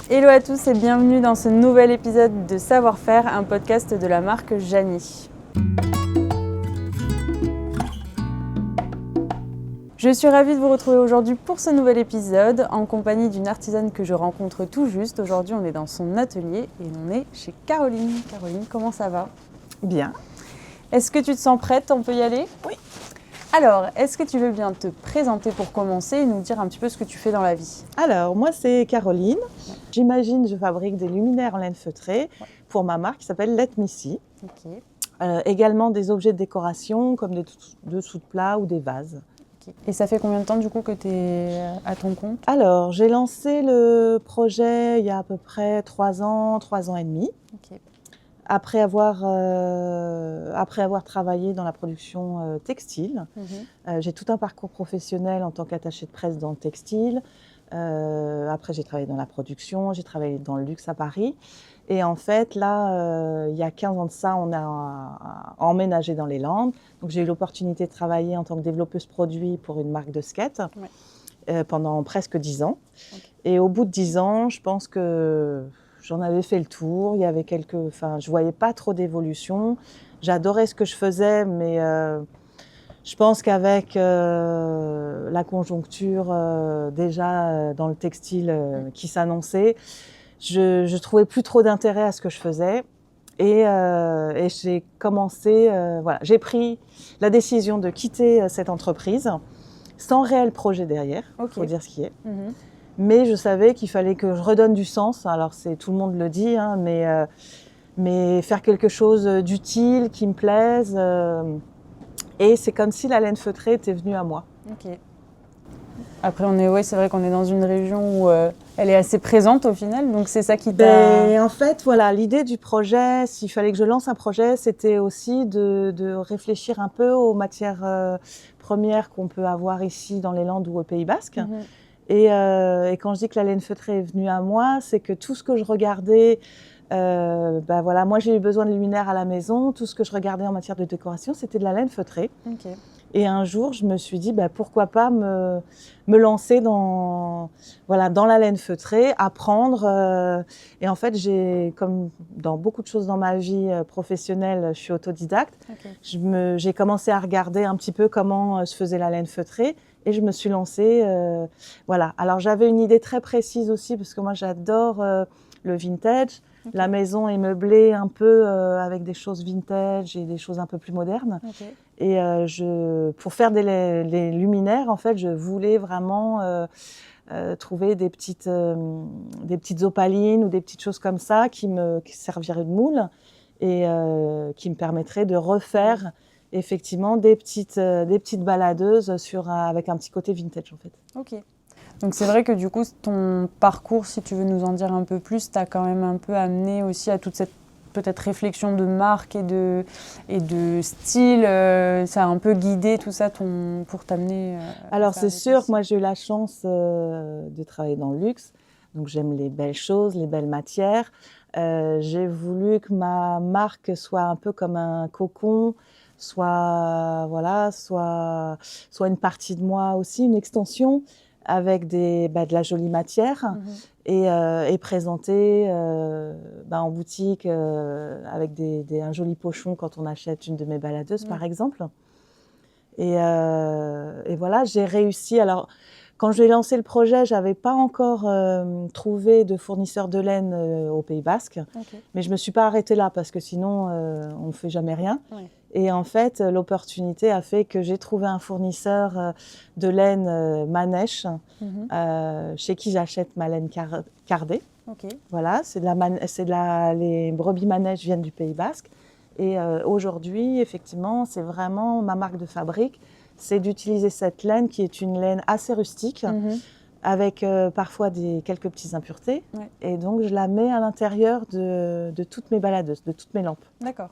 Hello à tous et bienvenue dans ce nouvel épisode de Savoir-faire, un podcast de la marque Jani. Je suis ravie de vous retrouver aujourd'hui pour ce nouvel épisode en compagnie d'une artisane que je rencontre tout juste. Aujourd'hui, on est dans son atelier et on est chez Caroline. Caroline, comment ça va? Bien. Est-ce que tu te sens prête? On peut y aller? Oui. Alors, est-ce que tu veux bien te présenter pour commencer et nous dire un petit peu ce que tu fais dans la vie? Alors, moi, c'est Caroline. Ouais. J'imagine, je fabrique des luminaires en laine feutrée pour ma marque qui s'appelle Let Me See. Okay. Également des objets de décoration comme des dessous de plat ou des vases. Okay. Et ça fait combien de temps du coup que tu es à ton compte? Alors, j'ai lancé le projet il y a à peu près 3 ans et demi. Okay. Après avoir travaillé dans la production textile. J'ai tout un parcours professionnel en tant qu'attachée de presse dans le textile. Après, j'ai travaillé dans la production, j'ai travaillé dans le luxe à Paris. Et en fait, là, il y a 15 ans de ça, on a emménagé dans les Landes. Donc, j'ai eu l'opportunité de travailler en tant que développeuse produit pour une marque de skate pendant presque 10 ans. Okay. Et au bout de 10 ans, je pense que j'en avais fait le tour. Il y avait je voyais pas trop d'évolution. J'adorais ce que je faisais, mais je pense qu'avec la conjoncture déjà dans le textile qui s'annonçait, je trouvais plus trop d'intérêt à ce que je faisais. Et j'ai commencé, j'ai pris la décision de quitter cette entreprise sans réel projet derrière, faut dire ce qui est. Mais je savais qu'il fallait que je redonne du sens. Alors, tout le monde le dit, hein, mais faire quelque chose d'utile, qui me plaise. Et c'est comme si la laine feutrée était venue à moi. Okay. Après, c'est vrai qu'on est dans une région où elle est assez présente au final, donc c'est ça qui t'a... En fait, voilà, l'idée du projet, s'il fallait que je lance un projet, c'était aussi de réfléchir un peu aux matières premières qu'on peut avoir ici dans les Landes ou au Pays Basque. Et quand je dis que la laine feutrée est venue à moi, c'est que tout ce que je regardais, moi j'ai eu besoin de luminaires à la maison, tout ce que je regardais en matière de décoration, c'était de la laine feutrée. Okay. Et un jour, je me suis dit, pourquoi pas me lancer dans la laine feutrée, apprendre. Et en fait, comme dans beaucoup de choses dans ma vie professionnelle, je suis autodidacte. Okay. J'ai commencé à regarder un petit peu comment se faisait la laine feutrée. Et je me suis lancée, Alors, j'avais une idée très précise aussi, parce que moi, j'adore le vintage. Okay. La maison est meublée un peu avec des choses vintage et des choses un peu plus modernes. Okay. Et pour faire les luminaires, en fait, je voulais vraiment trouver des petites opalines ou des petites choses comme ça qui serviraient de moule et qui me permettraient de refaire... effectivement des petites baladeuses avec un petit côté vintage en fait. Ok. Donc c'est vrai que du coup ton parcours, si tu veux nous en dire un peu plus, t'as quand même un peu amené aussi à toute cette peut-être réflexion de marque et de style, ça a un peu guidé tout ça pour t'amener. Alors c'est sûr que moi j'ai eu la chance de travailler dans le luxe, donc j'aime les belles choses, les belles matières. J'ai voulu que ma marque soit un peu comme un cocon, soit une partie de moi aussi, une extension avec de la jolie matière et présentée en boutique avec un joli pochon quand on achète une de mes baladeuses par exemple. Et voilà, j'ai réussi. Alors, quand j'ai lancé le projet, je n'avais pas encore trouvé de fournisseur de laine au Pays Basque. Okay. Mais je ne me suis pas arrêtée là parce que sinon, on ne fait jamais rien. Ouais. Et en fait, l'opportunité a fait que j'ai trouvé un fournisseur de laine Manèche chez qui j'achète ma laine cardée. Okay. Voilà, les brebis Manèche viennent du Pays Basque. Et aujourd'hui, effectivement, c'est vraiment ma marque de fabrique. C'est d'utiliser cette laine qui est une laine assez rustique, avec parfois quelques petites impuretés. Ouais. Et donc, je la mets à l'intérieur de toutes mes baladeuses, de toutes mes lampes. D'accord.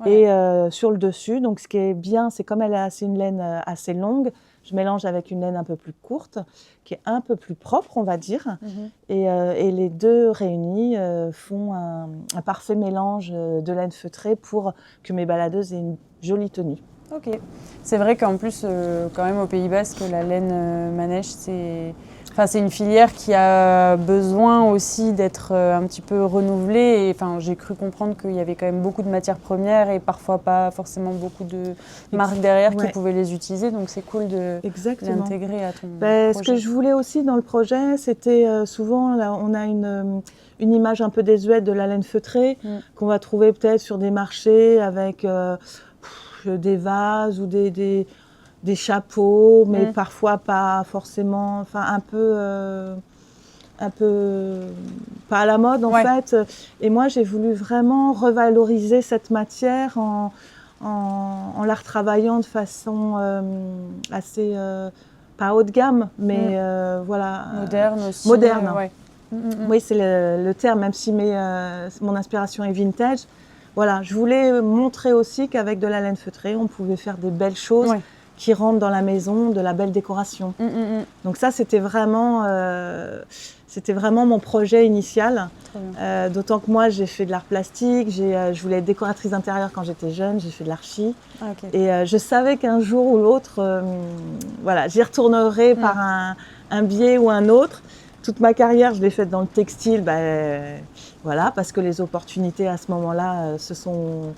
Ouais. Et sur le dessus, donc ce qui est bien, c'est comme c'est une laine assez longue, je mélange avec une laine un peu plus courte, qui est un peu plus propre, on va dire. Et les deux réunis font un parfait mélange de laine feutrée pour que mes baladeuses aient une jolie tenue. Ok. C'est vrai qu'en plus, quand même, au Pays Basque, la laine Manèche, c'est Enfin, c'est une filière qui a besoin aussi d'être un petit peu renouvelée. Et enfin, j'ai cru comprendre qu'il y avait quand même beaucoup de matières premières et parfois pas forcément beaucoup de marques derrière qui pouvaient les utiliser. Donc c'est cool de l'intégrer à ton projet. Ce que je voulais aussi dans le projet, c'était souvent, là, on a une image un peu désuète de la laine feutrée qu'on va trouver peut-être sur des marchés avec des vases ou des chapeaux, mais parfois pas forcément, enfin un peu pas à la mode en fait. Et moi, j'ai voulu vraiment revaloriser cette matière en la retravaillant de façon assez, pas haut de gamme, mais voilà. Moderne aussi. Moderne. Oui, c'est le terme, même si mon inspiration est vintage. Voilà, je voulais montrer aussi qu'avec de la laine feutrée, on pouvait faire des belles choses qui rentrent dans la maison, de la belle décoration. Donc ça, c'était vraiment mon projet initial. D'autant que moi, j'ai fait de l'art plastique, je voulais être décoratrice intérieure quand j'étais jeune, j'ai fait de l'archi. Et je savais qu'un jour ou l'autre, voilà, j'y retournerai par un biais ou un autre. Toute ma carrière, je l'ai faite dans le textile, voilà, parce que les opportunités à ce moment-là se sont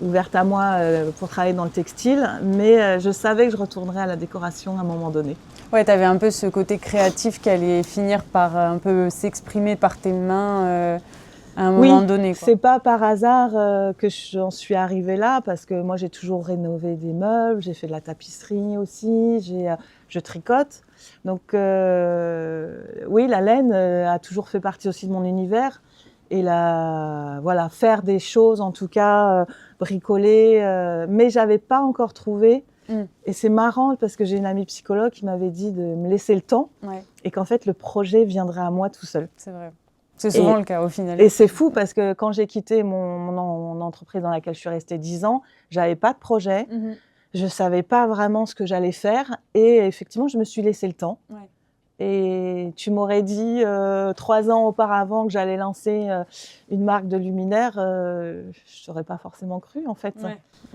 ouvertes à moi pour travailler dans le textile. Mais je savais que je retournerais à la décoration à un moment donné. Ouais, tu avais un peu ce côté créatif qui allait finir par un peu s'exprimer par tes mains à un moment donné. Oui, c'est pas par hasard que j'en suis arrivée là, parce que moi j'ai toujours rénové des meubles, j'ai fait de la tapisserie aussi, je tricote. Donc oui, la laine a toujours fait partie aussi de mon univers. Et voilà, faire des choses, en tout cas, bricoler, mais j'avais pas encore trouvé. Et c'est marrant parce que j'ai une amie psychologue qui m'avait dit de me laisser le temps et qu'en fait le projet viendrait à moi tout seul. C'est vrai. C'est souvent le cas au final. Et c'est fou parce que quand j'ai quitté mon entreprise dans laquelle je suis restée 10 ans, j'avais pas de projet, je savais pas vraiment ce que j'allais faire et effectivement je me suis laissé le temps. Et tu m'aurais dit 3 ans auparavant que j'allais lancer une marque de luminaires, je n'aurais pas forcément cru en fait.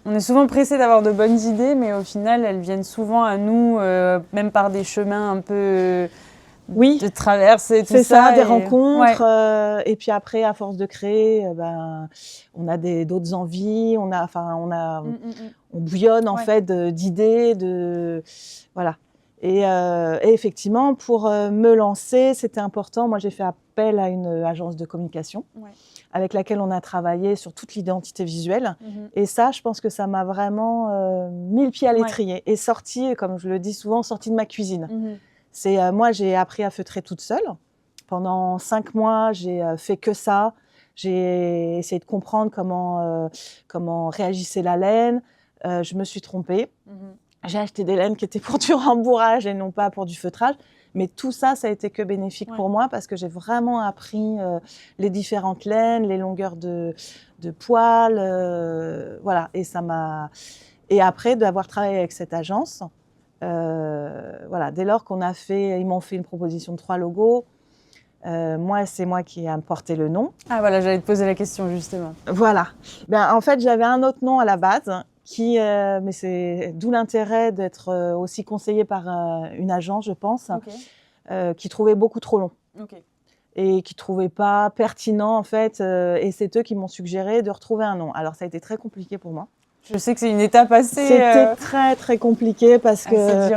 On est souvent pressé d'avoir de bonnes idées, mais au final, elles viennent souvent à nous, même par des chemins un peu de traverse et tout ça. C'est ça, des rencontres. Et puis après, à force de créer, on a d'autres envies, on bouillonne en fait d'idées, voilà. Et effectivement, pour me lancer, c'était important. Moi, j'ai fait appel à une agence de communication avec laquelle on a travaillé sur toute l'identité visuelle. Et ça, je pense que ça m'a vraiment mis le pied à l'étrier et sorti, comme je le dis souvent, sorti de ma cuisine. Moi, j'ai appris à feutrer toute seule. Pendant 5 mois, j'ai fait que ça. J'ai essayé de comprendre comment réagissait la laine. Je me suis trompée. J'ai acheté des laines qui étaient pour du rembourrage et non pas pour du feutrage. Mais tout ça, ça a été que bénéfique pour moi parce que j'ai vraiment appris les différentes laines, les longueurs de poils, voilà. Et après, d'avoir travaillé avec cette agence, voilà, dès lors ils m'ont fait une proposition de 3 logos. C'est moi qui ai importé le nom. Ah voilà, j'allais te poser la question justement. Voilà. En fait, j'avais un autre nom à la base. Mais c'est d'où l'intérêt d'être aussi conseillé par une agence, je pense, qui trouvait beaucoup trop long et qui trouvait pas pertinent en fait. Et c'est eux qui m'ont suggéré de retrouver un nom. Alors ça a été très compliqué pour moi. Je sais que c'est une étape assez. C'était très très compliqué parce que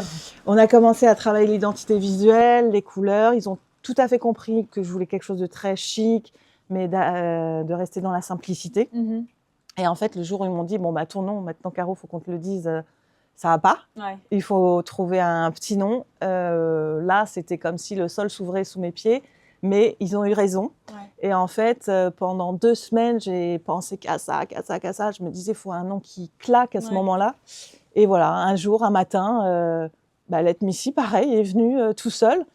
on a commencé à travailler l'identité visuelle, les couleurs. Ils ont tout à fait compris que je voulais quelque chose de très chic, mais de rester dans la simplicité. Et en fait, le jour où ils m'ont dit, ton nom, maintenant, Caro, il faut qu'on te le dise, ça va pas. Il faut trouver un petit nom. Là, c'était comme si le sol s'ouvrait sous mes pieds. Mais ils ont eu raison. Et en fait, pendant 2 semaines, j'ai pensé qu'à ça. Je me disais, il faut un nom qui claque à ce moment-là. Et voilà, un jour, un matin, Let Missy, pareil, est venu tout seul.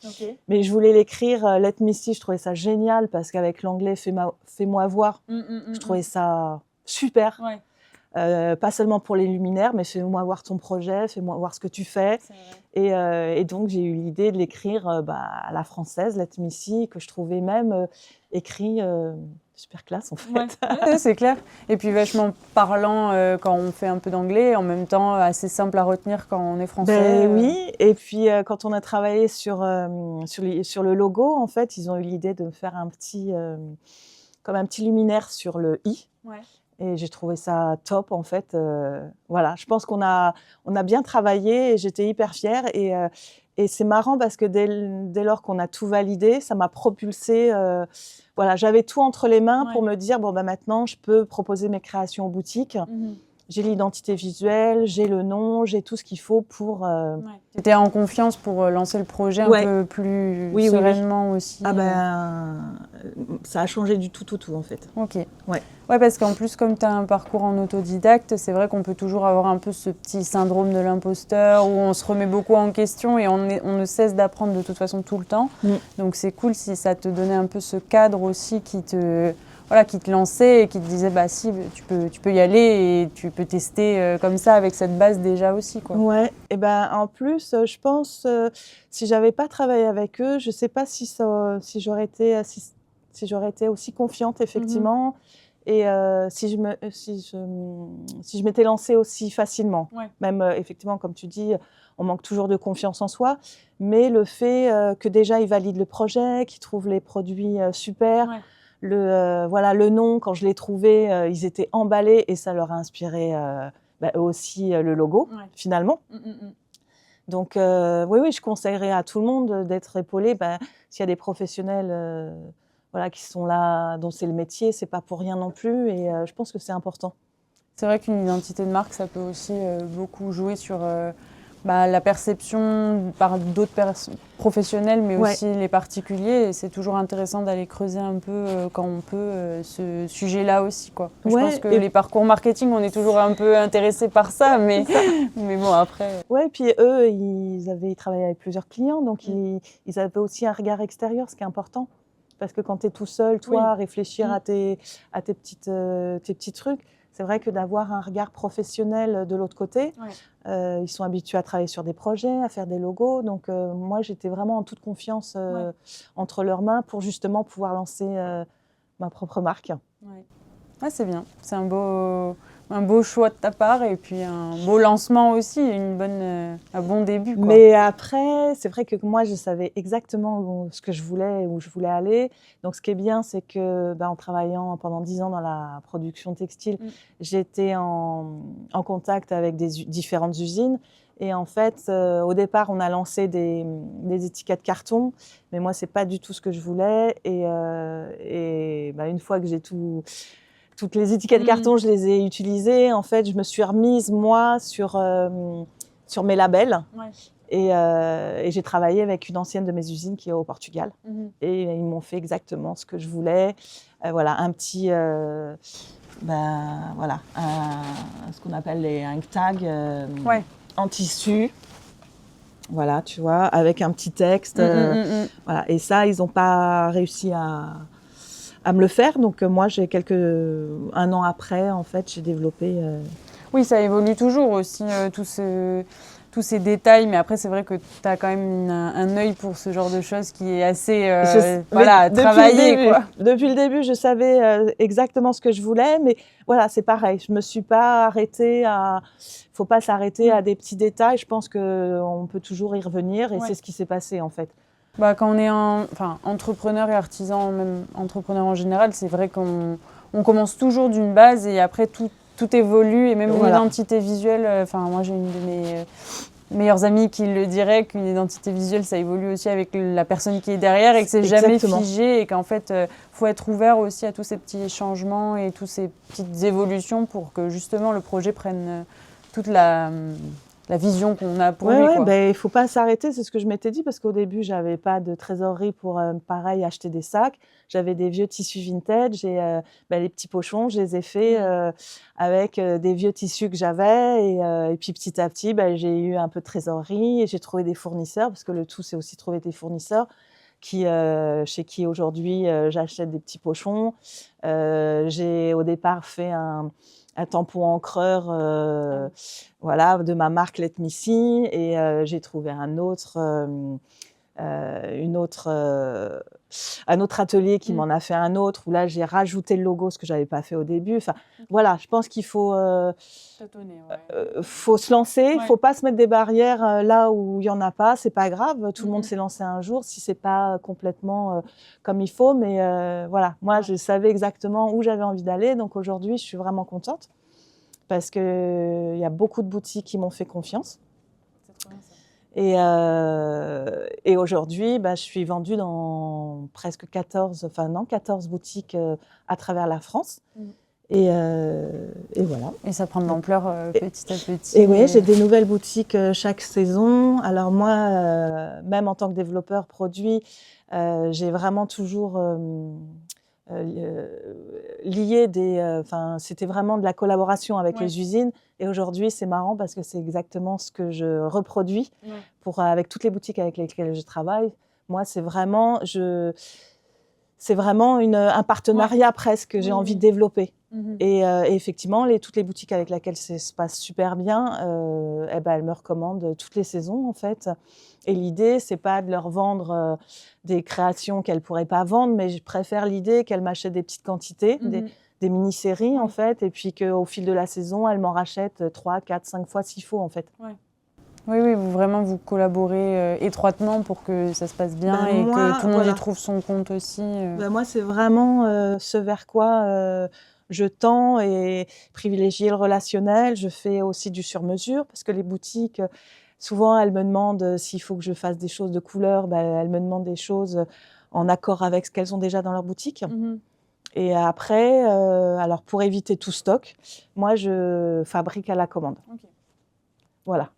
Mais je voulais l'écrire Let Missy. Je trouvais ça génial parce qu'avec l'anglais, fais-moi voir, je trouvais ça super. pas seulement pour les luminaires, mais fais-moi voir ton projet, fais-moi voir ce que tu fais. Et donc, j'ai eu l'idée de l'écrire à la française, Let Me See, que je trouvais même écrit super classe, en fait. Ouais, c'est clair. Et puis vachement parlant quand on fait un peu d'anglais, en même temps assez simple à retenir quand on est français. Oui, et puis quand on a travaillé sur le logo, en fait, ils ont eu l'idée de faire comme un petit luminaire sur le i. Ouais. Et j'ai trouvé ça top, en fait. Voilà, je pense qu'on a bien travaillé et j'étais hyper fière. Et c'est marrant parce que dès lors qu'on a tout validé, ça m'a propulsée. Voilà, j'avais tout entre les mains pour me dire, bon, maintenant, je peux proposer mes créations aux boutiques. J'ai l'identité visuelle, j'ai le nom, j'ai tout ce qu'il faut pour... Tu étais en confiance pour lancer le projet un peu plus sereinement aussi. Ah ça a changé du tout au tout, en fait. Ok. Ouais. Ouais, parce qu'en plus, comme tu as un parcours en autodidacte, c'est vrai qu'on peut toujours avoir un peu ce petit syndrome de l'imposteur où on se remet beaucoup en question et on ne cesse d'apprendre de toute façon tout le temps. Donc c'est cool si ça te donnait un peu ce cadre aussi qui te lançait et qui te disait bah si tu peux y aller et tu peux tester comme ça avec cette base déjà aussi, quoi. Ouais, et en plus je pense si j'avais pas travaillé avec eux, je sais pas si j'aurais été aussi confiante effectivement et si je m'étais lancée aussi facilement. Même effectivement comme tu dis, on manque toujours de confiance en soi, mais le fait que déjà ils valident le projet, qu'ils trouvent les produits super. Le nom, quand je l'ai trouvé, ils étaient emballés et ça leur a inspiré eux aussi le logo, finalement. Donc, oui, je conseillerais à tout le monde d'être épaulé. S'il y a des professionnels qui sont là, dont c'est le métier, c'est pas pour rien non plus. Et je pense que c'est important. C'est vrai qu'une identité de marque, ça peut aussi beaucoup jouer sur la perception par d'autres professionnels, mais aussi les particuliers. Et c'est toujours intéressant d'aller creuser un peu, quand on peut, ce sujet-là aussi, quoi. Je pense que les parcours marketing, on est toujours un peu intéressé par ça, mais bon, après... Ouais, et puis eux, ils travaillaient avec plusieurs clients, donc ils avaient aussi un regard extérieur, ce qui est important. Parce que quand tu es tout seul, toi, à réfléchir à tes petits trucs, c'est vrai que d'avoir un regard professionnel de l'autre côté, ils sont habitués à travailler sur des projets, à faire des logos. Donc, moi, j'étais vraiment en toute confiance entre leurs mains pour justement pouvoir lancer ma propre marque. Ah, c'est bien. C'est un beau choix de ta part et puis un beau lancement aussi, un bon début, quoi. Mais après, c'est vrai que moi, je savais exactement ce que je voulais, où je voulais aller. Donc, ce qui est bien, c'est que en travaillant pendant 10 ans dans la production textile, j'étais en contact avec différentes usines. Et en fait, au départ, on a lancé des étiquettes carton, mais moi, c'est pas du tout ce que je voulais. Et une fois que j'ai toutes les étiquettes carton, je les ai utilisées. En fait, je me suis remise, moi, sur mes labels. Et j'ai travaillé avec une ancienne de mes usines qui est au Portugal. Et ils m'ont fait exactement ce que je voulais. Un petit... ce qu'on appelle les ink tags en tissu. Voilà, tu vois, avec un petit texte. Voilà. Et ça, ils n'ont pas réussi à me le faire. Donc, moi, un an après, en fait, j'ai développé... Oui, ça évolue toujours aussi, tous ces détails. Mais après, c'est vrai que tu as quand même un œil pour ce genre de choses qui est assez travaillé, quoi. Depuis le début, je savais exactement ce que je voulais. Mais voilà, c'est pareil. Je ne me suis pas arrêtée à... Il ne faut pas s'arrêter à des petits détails. Je pense qu'on peut toujours y revenir. Et c'est ce qui s'est passé, en fait. Quand on est entrepreneur et artisan, même entrepreneur en général, c'est vrai qu'on commence toujours d'une base et après tout évolue et même l'identité visuelle. Moi, j'ai une de mes meilleures amies qui le dirait qu'une identité visuelle, ça évolue aussi avec la personne qui est derrière et que c'est jamais figé et qu'en fait, faut être ouvert aussi à tous ces petits changements et toutes ces petites évolutions pour que justement le projet prenne toute la vision qu'on a pour lui. Il ne faut pas s'arrêter, c'est ce que je m'étais dit, parce qu'au début, je n'avais pas de trésorerie pour, pareil, acheter des sacs. J'avais des vieux tissus vintage et les petits pochons, je les ai faits avec des vieux tissus que j'avais. Et puis, petit à petit, j'ai eu un peu de trésorerie et j'ai trouvé des fournisseurs, parce que le tout, c'est aussi trouver des fournisseurs. chez qui aujourd'hui j'achète des petits pochons. J'ai au départ fait un tampon encreur voilà, de ma marque Let Me See, et j'ai trouvé un autre atelier qui m'en a fait un autre, où là j'ai rajouté le logo, ce que j'avais pas fait au début. Enfin, voilà, je pense qu'il faut faut se lancer, faut pas se mettre des barrières là où il y en a pas. C'est pas grave, tout le monde s'est lancé un jour, si c'est pas complètement comme il faut, mais voilà, moi je savais exactement où j'avais envie d'aller, donc aujourd'hui je suis vraiment contente parce que il y a beaucoup de boutiques qui m'ont fait confiance. C'est trop bien ça. Et aujourd'hui, je suis vendue dans presque 14 boutiques à travers la France. Et voilà. Et ça prend de l'ampleur petit à petit. Et oui, j'ai des nouvelles boutiques chaque saison. Alors moi, même en tant que développeur produit, j'ai vraiment toujours lié c'était vraiment de la collaboration avec les usines. Et aujourd'hui, c'est marrant parce que c'est exactement ce que je reproduis avec toutes les boutiques avec lesquelles je travaille. Moi, c'est vraiment un partenariat presque que j'ai envie de développer. Et effectivement, toutes les boutiques avec lesquelles ça se passe super bien, elles me recommandent toutes les saisons en fait. Et l'idée, c'est pas de leur vendre des créations qu'elles pourraient pas vendre, mais je préfère l'idée qu'elles m'achètent des petites quantités, des mini-séries en fait, et puis qu'au fil de la saison, elles m'en rachètent 3, 4, 5 fois s'il faut en fait. Oui, vous collaborez étroitement pour que ça se passe bien et que tout le monde y trouve son compte aussi. Moi, c'est vraiment ce vers quoi je tends, et privilégier le relationnel. Je fais aussi du sur-mesure parce que les boutiques, souvent, elles me demandent s'il faut que je fasse des choses de couleur. Elles me demandent des choses en accord avec ce qu'elles ont déjà dans leur boutique. Et après, alors pour éviter tout stock, moi, je fabrique à la commande. Voilà.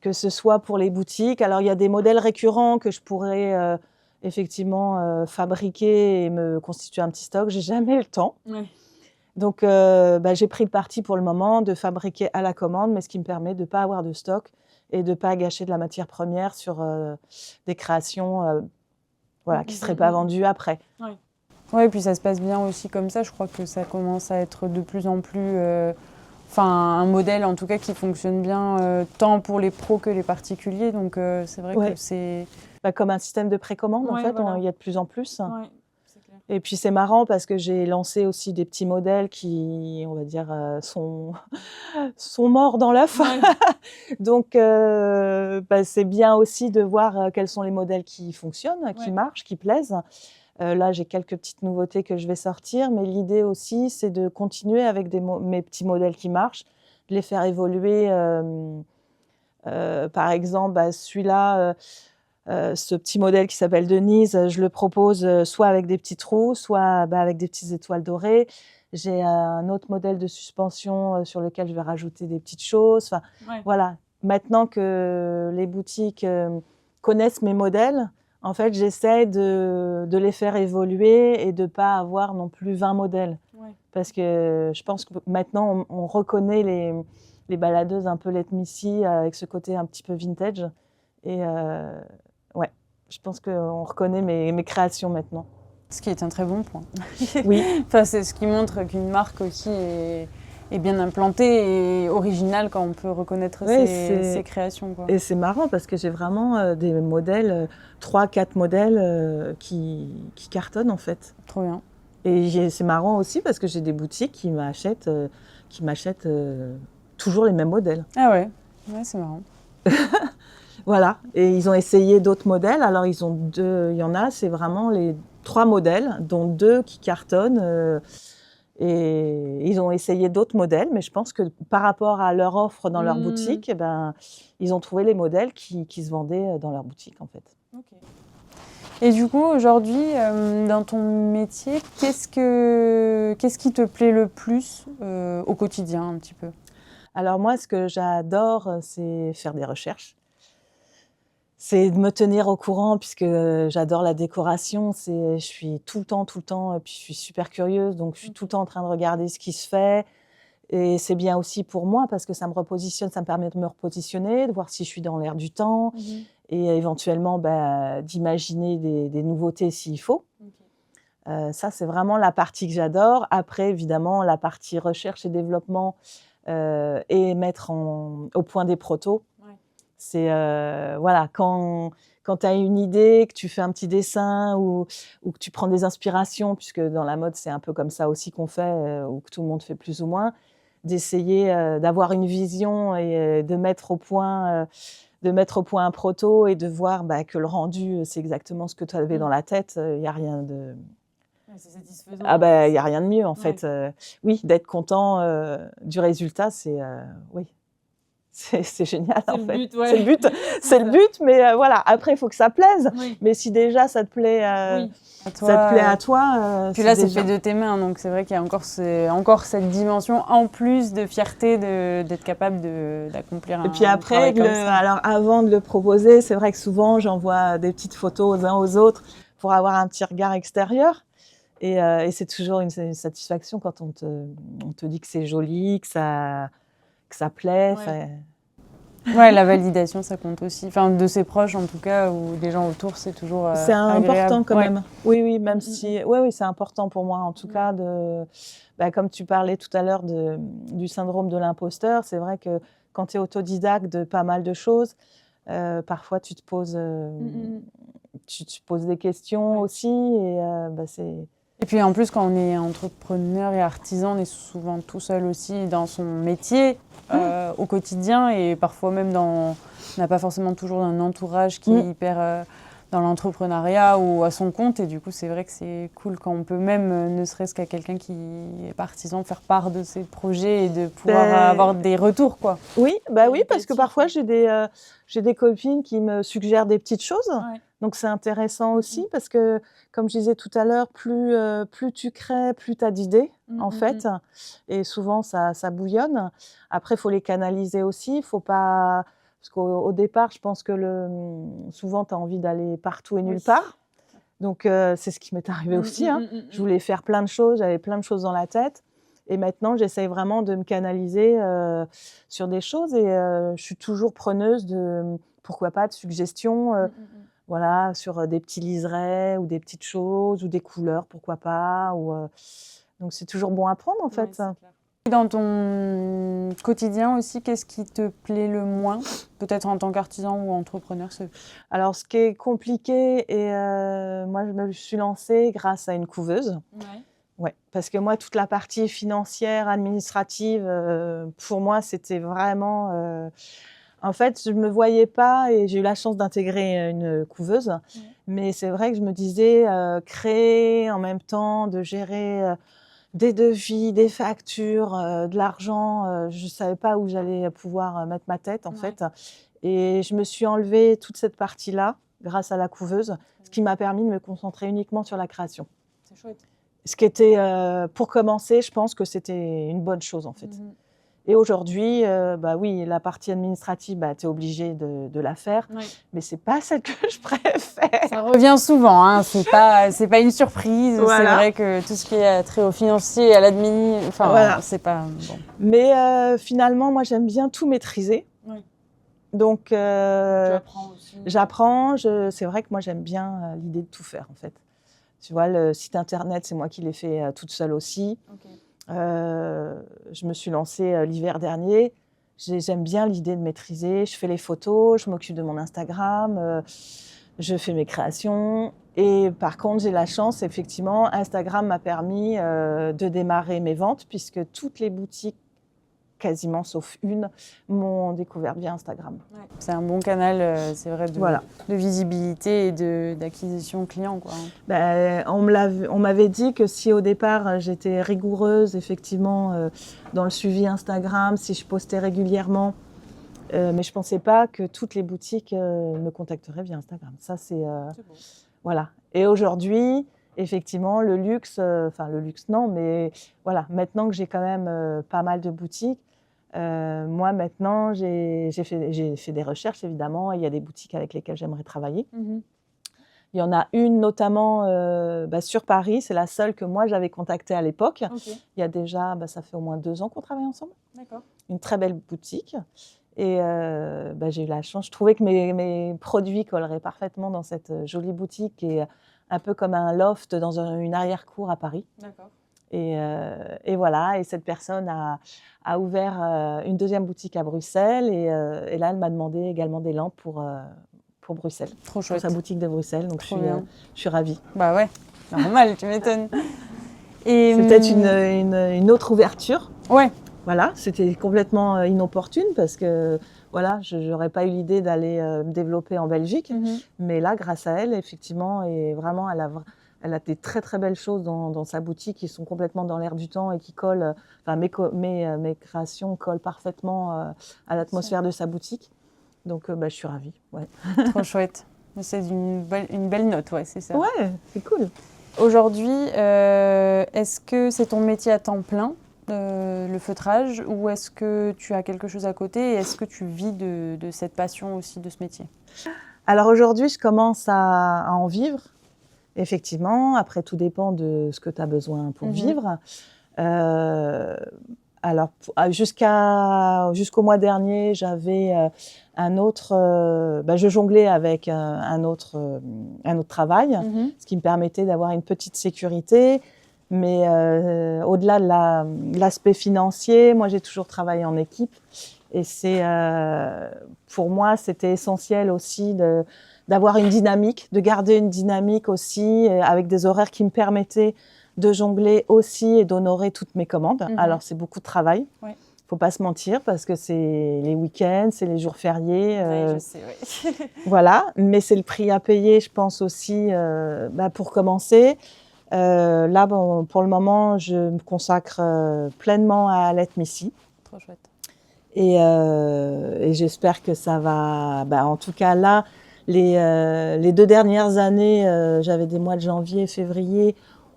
Que ce soit pour les boutiques. Alors, il y a des modèles récurrents que je pourrais effectivement fabriquer et me constituer un petit stock. J'ai jamais le temps. Donc, j'ai pris le parti pour le moment de fabriquer à la commande, mais ce qui me permet de ne pas avoir de stock et de ne pas gâcher de la matière première sur des créations qui ne seraient pas vendues après. Oui, et puis ça se passe bien aussi comme ça. Je crois que ça commence à être de plus en plus... un modèle en tout cas qui fonctionne bien tant pour les pros que les particuliers. Donc c'est vrai que c'est... comme un système de précommande en fait, voilà. Il y a de plus en plus. Et puis c'est marrant parce que j'ai lancé aussi des petits modèles qui, on va dire, sont morts dans l'œuf. Donc c'est bien aussi de voir quels sont les modèles qui fonctionnent, qui marchent, qui plaisent. Là, j'ai quelques petites nouveautés que je vais sortir, mais l'idée aussi, c'est de continuer avec mes petits modèles qui marchent, de les faire évoluer. Par exemple, celui-là, ce petit modèle qui s'appelle Denise, je le propose soit avec des petits trous, soit avec des petites étoiles dorées. J'ai un autre modèle de suspension sur lequel je vais rajouter des petites choses. Voilà. Maintenant que les boutiques connaissent mes modèles, en fait, j'essaie de les faire évoluer et de ne pas avoir non plus 20 modèles. Parce que je pense que maintenant, on reconnaît les baladeuses un peu Let Me See avec ce côté un petit peu vintage. Et je pense qu'on reconnaît mes créations maintenant. Ce qui est un très bon point. Oui. C'est ce qui montre qu'une marque aussi est bien implantée et originale quand on peut reconnaître ses créations. Et c'est marrant parce que j'ai vraiment des modèles, 3-4 modèles qui cartonnent en fait. Trop bien. Et c'est marrant aussi parce que j'ai des boutiques qui m'achètent toujours les mêmes modèles. Ah ouais, c'est marrant. Voilà, et ils ont essayé d'autres modèles. Alors il y en a, c'est vraiment les 3 modèles, dont 2 qui cartonnent. Et ils ont essayé d'autres modèles, mais je pense que par rapport à leur offre dans leur boutique, ils ont trouvé les modèles qui se vendaient dans leur boutique en fait. Et du coup, aujourd'hui, dans ton métier, qu'est-ce qui te plaît le plus au quotidien un petit peu ? Alors moi, ce que j'adore, c'est faire des recherches. C'est de me tenir au courant puisque j'adore la décoration. Je suis tout le temps, puis je suis super curieuse, donc je suis tout le temps en train de regarder ce qui se fait. Et c'est bien aussi pour moi parce que ça me repositionne, ça me permet de me repositionner, de voir si je suis dans l'air du temps et éventuellement d'imaginer des nouveautés s'il faut. Ça, c'est vraiment la partie que j'adore. Après, évidemment, la partie recherche et développement et mettre au point des protos. C'est voilà, quand tu as une idée, que tu fais un petit dessin ou que tu prends des inspirations, puisque dans la mode, c'est un peu comme ça aussi qu'on fait, ou que tout le monde fait plus ou moins, d'essayer d'avoir une vision et de mettre au point un proto et de voir que le rendu, c'est exactement ce que tu avais dans la tête. Il n'y a rien de... C'est satisfaisant. Il y a rien de mieux, en fait. Oui, d'être content du résultat, oui. C'est génial, en fait. C'est le but, c'est le but, mais voilà. Après, il faut que ça plaise. Mais si déjà ça te plaît, à toi. Puis là, c'est fait de tes mains, donc c'est vrai qu'il y a encore cette dimension en plus de fierté d'être capable d'accomplir un travail. Et puis après, alors avant de le proposer, c'est vrai que souvent j'envoie des petites photos aux uns aux autres pour avoir un petit regard extérieur. Et c'est toujours une satisfaction quand on te dit que c'est joli, que ça plaît. Ouais, la validation, ça compte aussi. Enfin, de ses proches, en tout cas, ou des gens autour, c'est toujours c'est important quand même. Oui, même si... Oui, c'est important pour moi, en tout cas, comme tu parlais tout à l'heure du syndrome de l'imposteur, c'est vrai que quand tu es autodidacte de pas mal de choses, parfois tu te poses, tu te poses des questions aussi, et c'est... Et puis en plus, quand on est entrepreneur et artisan, on est souvent tout seul aussi dans son métier au quotidien, et parfois même on n'a pas forcément toujours un entourage qui est hyper dans l'entrepreneuriat ou à son compte, et du coup c'est vrai que c'est cool quand on peut même, ne serait-ce qu'à quelqu'un qui est pas artisan, faire part de ses projets et de pouvoir avoir des retours, quoi. Oui, oui, parce que parfois j'ai des copines qui me suggèrent des petites choses. Donc, c'est intéressant aussi parce que, comme je disais tout à l'heure, plus tu crées, plus tu as d'idées, en fait. Et souvent, ça bouillonne. Après, il faut les canaliser aussi. Il faut pas... Parce qu'au départ, je pense que souvent, tu as envie d'aller partout et nulle part. Donc, c'est ce qui m'est arrivé aussi. Je voulais faire plein de choses. J'avais plein de choses dans la tête. Et maintenant, j'essaye vraiment de me canaliser sur des choses. Et je suis toujours preneuse pourquoi pas, de suggestions. Voilà, sur des petits liserés ou des petites choses ou des couleurs, pourquoi pas. Donc, c'est toujours bon à prendre, en fait. Dans ton quotidien aussi, qu'est-ce qui te plaît le moins, peut-être en tant qu'artisan ou entrepreneur? Alors, ce qui est compliqué, et moi, je me suis lancée grâce à une couveuse. Ouais, parce que moi, toute la partie financière, administrative, pour moi, c'était vraiment... En fait, je ne me voyais pas, et j'ai eu la chance d'intégrer une couveuse. Mais c'est vrai que je me disais, créer en même temps, de gérer des devis, des factures, de l'argent, je ne savais pas où j'allais pouvoir mettre ma tête, en fait. Et je me suis enlevée toute cette partie-là grâce à la couveuse, ce qui m'a permis de me concentrer uniquement sur la création. C'est chouette. Ce qui était, pour commencer, je pense que c'était une bonne chose, en fait. Et aujourd'hui, oui, la partie administrative, tu es obligé de la faire, mais c'est pas celle que je préfère. Ça revient souvent, hein. C'est pas une surprise. Voilà. C'est vrai que tout ce qui est trait au financier et à l'admin, c'est pas bon. Mais finalement, moi, j'aime bien tout maîtriser. Donc, tu apprends aussi. J'apprends. C'est vrai que moi, j'aime bien l'idée de tout faire, en fait. Tu vois, le site internet, c'est moi qui l'ai fait toute seule aussi. Je me suis lancée l'hiver dernier. J'aime bien l'idée de maîtriser. Je fais les photos, je m'occupe de mon Instagram, je fais mes créations. Et par contre, j'ai la chance, effectivement, Instagram m'a permis de démarrer mes ventes, puisque toutes les boutiques, quasiment sauf une, m'ont découvert via Instagram. C'est un bon canal, c'est vrai, de visibilité et d'acquisition client, quoi. On m'avait dit que si au départ j'étais rigoureuse, effectivement, dans le suivi Instagram, si je postais régulièrement, mais je ne pensais pas que toutes les boutiques me contacteraient via Instagram. Ça, c'est bon. Voilà. Et aujourd'hui, effectivement, le luxe non, mais voilà, maintenant que j'ai quand même pas mal de boutiques, moi maintenant j'ai fait des recherches, évidemment, et il y a des boutiques avec lesquelles j'aimerais travailler. Il y en a une notamment sur Paris, c'est la seule que moi j'avais contactée à l'époque. Ok, Il y a déjà, ça fait au moins 2 ans qu'on travaille ensemble. d'accord. Une très belle boutique. Et j'ai eu la chance, je trouvais que mes produits colleraient parfaitement dans cette jolie boutique qui est un peu comme un loft dans une arrière-cour à Paris. D'accord. Et voilà, et cette personne a ouvert une deuxième boutique à Bruxelles et là, elle m'a demandé également des lampes pour Bruxelles, Trop pour chouette. sa boutique de Bruxelles. Donc Trop bien. je suis ravie. Bah ouais, normal, tu m'étonnes. Et C'est peut-être une autre ouverture. Ouais, Voilà, c'était complètement inopportune parce que voilà, je n'aurais pas eu l'idée d'aller me développer en Belgique. Mais là, grâce à elle, effectivement, et vraiment, elle a des très très belles choses dans sa boutique qui sont complètement dans l'air du temps et qui collent. Enfin, mes créations collent parfaitement à l'atmosphère de sa boutique. Donc, je suis ravie. Ouais, trop chouette. C'est une belle note, ouais, c'est ça. ouais, c'est cool. Aujourd'hui, est-ce que c'est ton métier à temps plein, le feutrage, ou est-ce que tu as quelque chose à côté et est-ce que tu vis de cette passion aussi, de ce métier? Alors aujourd'hui, je commence à en vivre. Effectivement, après, tout dépend de ce que tu as besoin pour vivre. Alors, jusqu'au mois dernier, j'avais un autre. Je jonglais avec un autre travail, ce qui me permettait d'avoir une petite sécurité. Mais au-delà de l'aspect financier, moi, j'ai toujours travaillé en équipe. Et pour moi, c'était essentiel aussi d'avoir une dynamique, de garder une dynamique aussi, avec des horaires qui me permettaient de jongler aussi et d'honorer toutes mes commandes. Alors, c'est beaucoup de travail. Ouais. Faut pas se mentir parce que c'est les week-ends, c'est les jours fériés. Oui, je sais, oui. Voilà, mais c'est le prix à payer, je pense aussi, pour commencer. Là, pour le moment, je me consacre pleinement à Let Me See. Trop chouette. Et j'espère que ça va. En tout cas, là, les 2 dernières années, j'avais des mois de janvier, février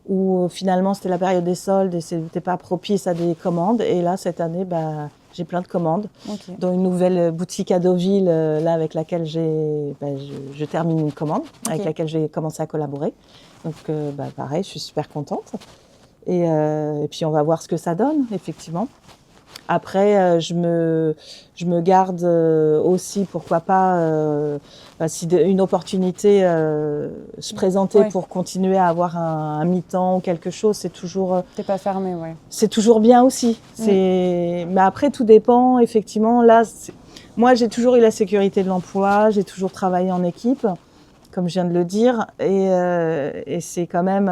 où finalement c'était la période des soldes et c'était pas propice à des commandes. Et là, cette année, j'ai plein de commandes, dont une nouvelle boutique à Deauville, là avec laquelle je termine une commande, avec laquelle j'ai commencé à collaborer. Donc, pareil, je suis super contente. Et puis on va voir ce que ça donne, effectivement. Après, je me garde aussi, pourquoi pas, si une opportunité se présentait pour continuer à avoir un mi-temps ou quelque chose, c'est toujours. T'es pas fermée, ouais. C'est toujours bien aussi. Mais après, tout dépend. Effectivement, là, moi, j'ai toujours eu la sécurité de l'emploi, j'ai toujours travaillé en équipe, comme je viens de le dire, et c'est quand même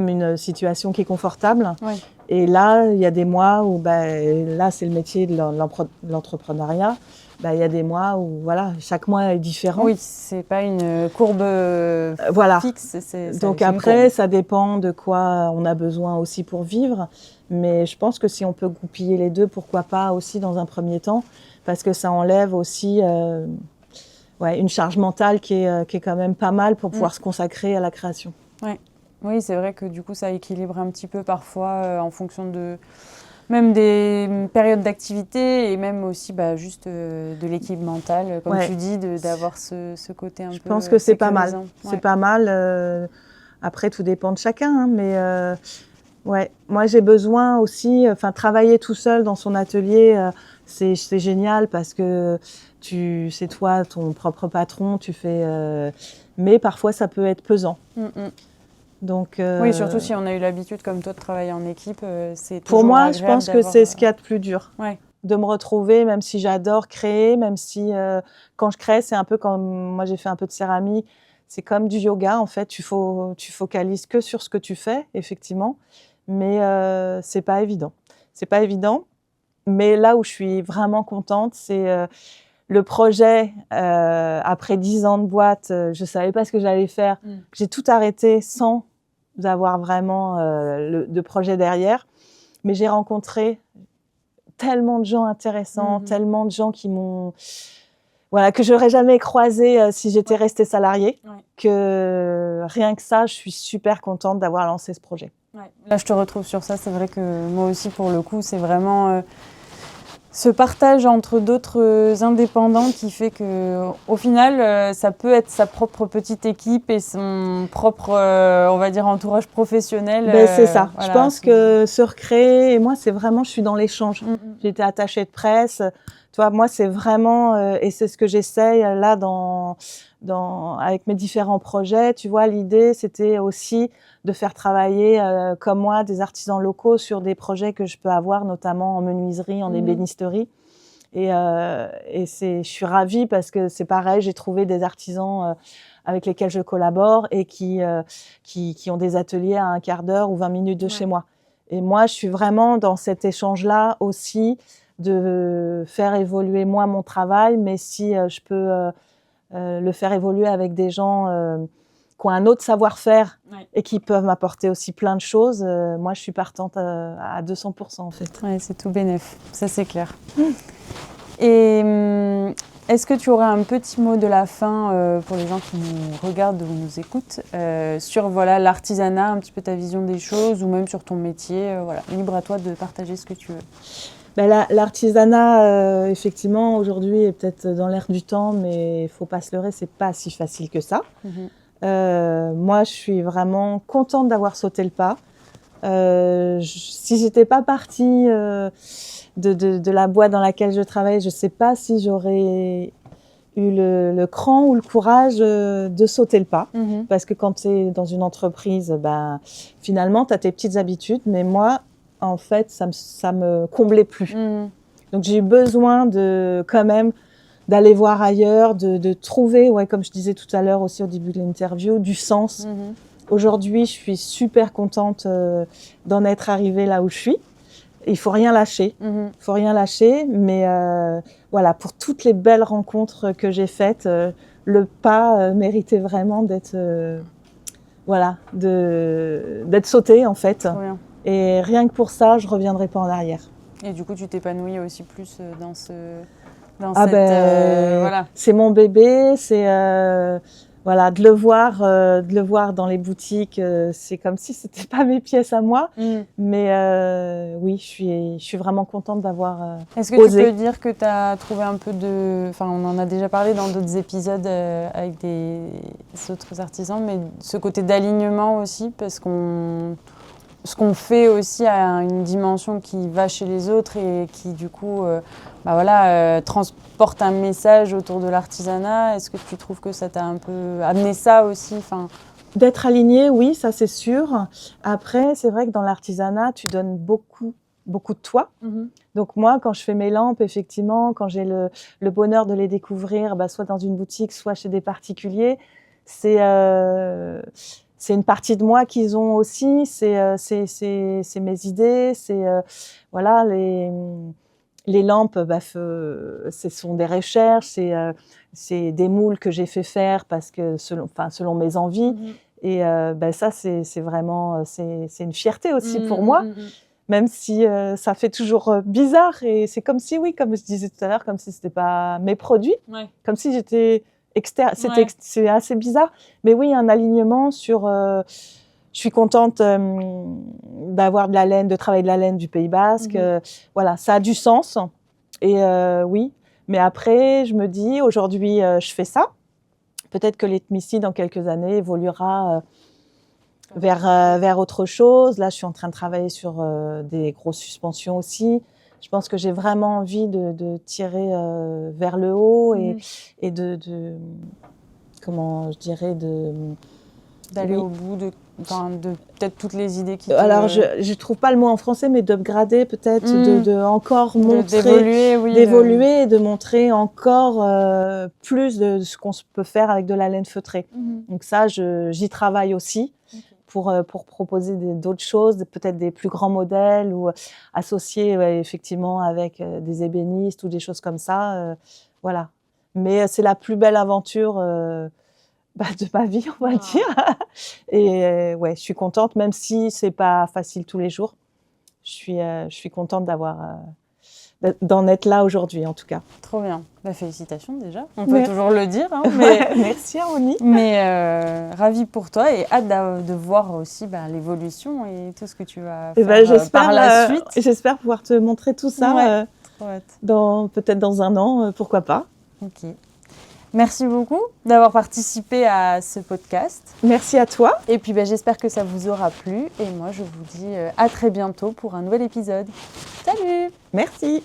une situation qui est confortable. Ouais. Et là, il y a des mois où, là, c'est le métier de l'entrepreneuriat. Il y a des mois où, voilà, chaque mois est différent. Oui, c'est pas une courbe fixe. Donc après, ça dépend de quoi on a besoin aussi pour vivre. Mais je pense que si on peut goupiller les deux, pourquoi pas aussi dans un premier temps, parce que ça enlève aussi une charge mentale qui est quand même pas mal pour pouvoir se consacrer à la création. Ouais. Oui, c'est vrai que du coup, ça équilibre un petit peu parfois en fonction même des périodes d'activité et même aussi juste de l'équipe mentale, comme tu dis, d'avoir ce côté un peu. Je pense que c'est pas mal. Ouais. C'est pas mal. Après, tout dépend de chacun, mais moi j'ai besoin aussi. Travailler tout seul dans son atelier, c'est génial parce que c'est toi ton propre patron. Tu fais, mais parfois ça peut être pesant. Donc, oui, surtout si on a eu l'habitude, comme toi, de travailler en équipe, c'est toujours pour moi, agréable. Je pense que c'est ce qu'il y a de plus dur. Ouais. De me retrouver, même si j'adore créer, même si quand je crée, c'est un peu comme moi j'ai fait un peu de céramique, c'est comme du yoga en fait. Tu focalises que sur ce que tu fais, effectivement, mais c'est pas évident. C'est pas évident. Mais là où je suis vraiment contente, c'est le projet. Après 10 ans de boîte, je savais pas ce que j'allais faire. J'ai tout arrêté sans avoir vraiment de projet derrière. Mais j'ai rencontré tellement de gens intéressants, tellement de gens qui m'ont, que j'aurais jamais croisé si j'étais restée salariée. Que rien que ça, je suis super contente d'avoir lancé ce projet. Ouais. Là, je te retrouve sur ça. C'est vrai que moi aussi, pour le coup, c'est vraiment ce partage entre d'autres indépendants qui fait qu'au final, ça peut être sa propre petite équipe et son propre, on va dire, entourage professionnel. C'est ça. Voilà, je pense que se recréer, et moi, c'est vraiment, je suis dans l'échange. J'étais attachée de presse. Tu vois, moi, c'est vraiment, et c'est ce que j'essaye là avec mes différents projets. Tu vois, l'idée, c'était aussi de faire travailler, comme moi, des artisans locaux sur des projets que je peux avoir, notamment en menuiserie, en ébénisterie. Et je suis ravie parce que c'est pareil, j'ai trouvé des artisans avec lesquels je collabore et qui ont des ateliers à 1/4 d'heure ou 20 minutes de chez moi. Et moi, je suis vraiment dans cet échange-là aussi, de faire évoluer moi mon travail, mais si je peux le faire évoluer avec des gens qui ont un autre savoir-faire et qui peuvent m'apporter aussi plein de choses, moi je suis partante à 200% en fait. Ouais, c'est tout bénef, ça c'est clair. Et est-ce que tu aurais un petit mot de la fin pour les gens qui nous regardent ou nous écoutent sur voilà, l'artisanat, un petit peu ta vision des choses ou même sur ton métier, voilà, libre à toi de partager ce que tu veux. Ben l'artisanat, effectivement, aujourd'hui est peut-être dans l'air du temps, mais il ne faut pas se leurrer, c'est pas si facile que ça. Moi, je suis vraiment contente d'avoir sauté le pas. Si j'étais pas partie de la boîte dans laquelle je travaille, je sais pas si j'aurais eu le cran ou le courage de sauter le pas. Parce que quand tu es dans une entreprise, ben, finalement, tu as tes petites habitudes, mais moi, en fait, ça me comblait plus. Donc, j'ai eu besoin quand même d'aller voir ailleurs, de trouver, ouais, comme je disais tout à l'heure aussi au début de l'interview, du sens. Aujourd'hui, je suis super contente d'en être arrivée là où je suis. Il faut rien lâcher. Faut rien lâcher, mais voilà, pour toutes les belles rencontres que j'ai faites, le pas méritait vraiment d'être voilà, d'être sauté en fait. Et rien que pour ça, je reviendrai pas en arrière. Et du coup, tu t'épanouis aussi plus dans cette voilà. C'est mon bébé, c'est voilà, de le voir dans les boutiques, c'est comme si c'était pas mes pièces à moi. Mais oui, je suis vraiment contente d'avoir Est-ce que tu peux dire que tu as trouvé un peu enfin, on en a déjà parlé dans d'autres épisodes avec des autres artisans, mais ce côté d'alignement aussi, parce ce qu'on fait aussi a une dimension qui va chez les autres et qui du coup transporte un message autour de l'artisanat. Est-ce que tu trouves que ça t'a un peu amené ça aussi D'être aligné, oui, ça c'est sûr. Après, c'est vrai que dans l'artisanat, tu donnes beaucoup de toi. Donc moi, quand je fais mes lampes, effectivement, quand j'ai le bonheur de les découvrir, soit dans une boutique, soit chez des particuliers, c'est une partie de moi qu'ils ont aussi, c'est mes idées, c'est voilà, les lampes, ce sont des recherches, c'est des moules que j'ai fait faire parce que selon mes envies. Et ça, c'est vraiment c'est une fierté aussi pour moi, même si ça fait toujours bizarre. Et c'est comme si, oui, comme je disais tout à l'heure, comme si c'était pas mes produits, comme si j'étais externe. C'est assez bizarre. Mais oui, un alignement sur... je suis contente d'avoir de la laine, de travailler de la laine du Pays Basque. Voilà, ça a du sens. Et oui, mais après, je me dis, aujourd'hui, je fais ça. Peut-être que l'ethmicie, dans quelques années, évoluera vers autre chose. Là, je suis en train de travailler sur des grosses suspensions aussi. Je pense que j'ai vraiment envie de tirer vers le haut et de comment je dirais, d'aller au bout de peut-être toutes les idées qui Alors, je trouve pas le mot en français, mais d'upgrader peut-être, de encore montrer, d'évoluer et de montrer encore plus de ce qu'on peut faire avec de la laine feutrée. Donc ça, j'y travaille aussi pour proposer d'autres choses, peut-être des plus grands modèles ou associer effectivement avec des ébénistes ou des choses comme ça. Voilà. Mais c'est la plus belle aventure de ma vie, on va dire. Et ouais, je suis contente, même si c'est pas facile tous les jours. Je suis contente d'en être là aujourd'hui, en tout cas. Trop bien. Félicitations déjà. On peut toujours le dire. Merci, Aroni. Mais ravie pour toi et hâte de voir aussi l'évolution et tout ce que tu vas faire par la suite. J'espère pouvoir te montrer tout ça. trop hâte. Peut-être dans 1 an, pourquoi pas. Ok. Merci beaucoup d'avoir participé à ce podcast. Merci à toi. Et puis j'espère que ça vous aura plu. Et moi, je vous dis à très bientôt pour un nouvel épisode. Salut! Merci.